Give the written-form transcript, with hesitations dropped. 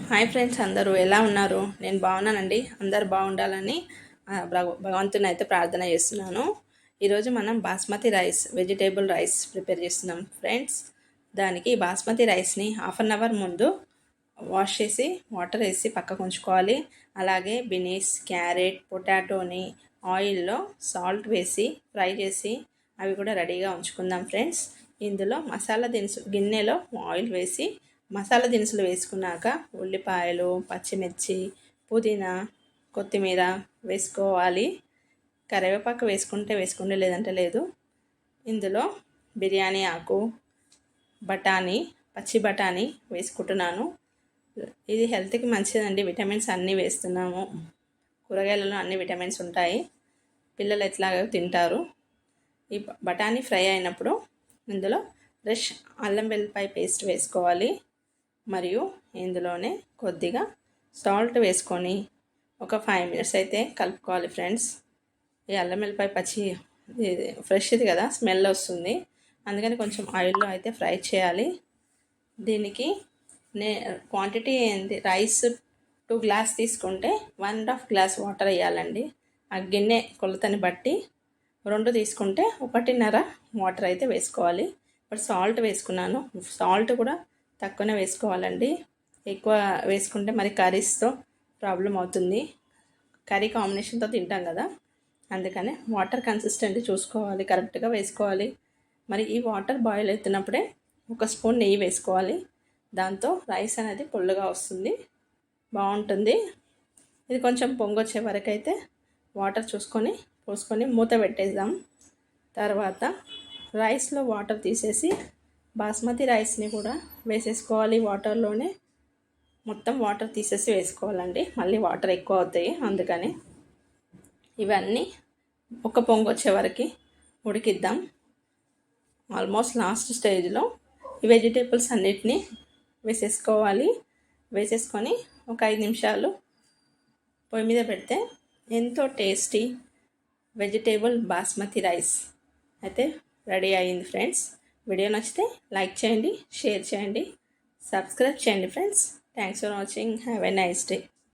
Hi friends, అందరూ ఎలా ఉన్నారు? నేను బాగున్నానండి. అందరు బాగుండాలని భగవంతుని అయితే ప్రార్థన చేస్తున్నాను. ఈరోజు మనం basmati rice, vegetable rice prepare చేస్తున్నాం ఫ్రెండ్స్. దానికి బాస్మతి రైస్ని హాఫ్ అన్ అవర్ ముందు వాష్ చేసి వాటర్ వేసి పక్కకు ఉంచుకోవాలి. అలాగే బీన్స్, క్యారెట్, పొటాటోని ఆయిల్లో సాల్ట్ వేసి ఫ్రై చేసి అవి కూడా రెడీగా ఉంచుకుందాం ఫ్రెండ్స్. ఇందులో మసాలా దినుసు గిన్నెలో ఆయిల్ వేసి మసాలా దినుసులు వేసుకున్నాక ఉల్లిపాయలు, పచ్చిమిర్చి, పుదీనా, కొత్తిమీర వేసుకోవాలి. కరివేపాకు వేసుకుంటే లేదంటే లేదు. ఇందులో బిర్యానీ ఆకు, బఠానీ, పచ్చి బఠానీ వేసుకుంటున్నాను. ఇది హెల్త్కి మంచిదండి. విటమిన్స్ అన్నీ వేస్తున్నాము. కూరగాయలలో అన్ని విటమిన్స్ ఉంటాయి. పిల్లలు ఎట్లాగో తింటారు. ఈ బఠానీ ఫ్రై అయినప్పుడు ఇందులో ఫ్రెష్ అల్లం వెల్లిపాయ పేస్ట్ వేసుకోవాలి. మరియు ఇందులోనే కొద్దిగా సాల్ట్ వేసుకొని ఒక 5 మినిట్స్ అయితే కలుపుకోవాలి ఫ్రెండ్స్. ఈ అల్లం వెల్లిపాయ పచ్చి ఫ్రెష్ది కదా, స్మెల్ వస్తుంది. అందుకని కొంచెం ఆయిల్లో అయితే ఫ్రై చేయాలి. దీనికి క్వాంటిటీ ఏంటి, రైస్ 2 గ్లాస్ తీసుకుంటే 1.5 గ్లాస్ వాటర్ వేయాలండి. ఆ గిన్నె కొలతని బట్టి 2 తీసుకుంటే 1.5 వాటర్ అయితే వేసుకోవాలి. ఇప్పుడు సాల్ట్ వేసుకున్నాను. సాల్ట్ కూడా తక్కువనే వేసుకోవాలండి. ఎక్కువ వేసుకుంటే మరి కర్రీస్తో ప్రాబ్లం అవుతుంది. కర్రీ కాంబినేషన్తో తింటాం కదా, అందుకనే వాటర్ కన్సిస్టెంట్ చూసుకోవాలి, కరెక్ట్గా వేసుకోవాలి. మరి ఈ వాటర్ బాయిల్ అవుతున్నప్పుడే 1 స్పూన్ నెయ్యి వేసుకోవాలి. దాంతో రైస్ అనేది పుల్లగా వస్తుంది, బాగుంటుంది. ఇది కొంచెం పొంగొచ్చే వరకు అయితే వాటర్ పోసుకొని మూత పెట్టేద్దాం. తర్వాత రైస్లో వాటర్ తీసేసి బాస్మతి రైస్ని కూడా వేసేసుకోవాలి. వాటర్లోనే మొత్తం వాటర్ తీసేసి వేసుకోవాలండి. మళ్ళీ వాటర్ ఎక్కువ అవుతాయి. అందుకని ఇవన్నీ ఒక పొంగు వచ్చే వరకు ఉడికిద్దాం. ఆల్మోస్ట్ లాస్ట్ స్టేజ్లో ఈ వెజిటేబుల్స్ అన్నిటినీ వేసేసుకోవాలి. వేసేసుకొని ఒక 5 నిమిషాలు పొయ్యి మీద పెడితే ఎంతో టేస్టీ వెజిటేబుల్ బాస్మతి రైస్ అయితే రెడీ అయ్యింది ఫ్రెండ్స్. వీడియో నచ్చితే లైక్ చేయండి, షేర్ చేయండి, సబ్స్క్రైబ్ చేయండి friends. Thanks for watching. Have a nice day.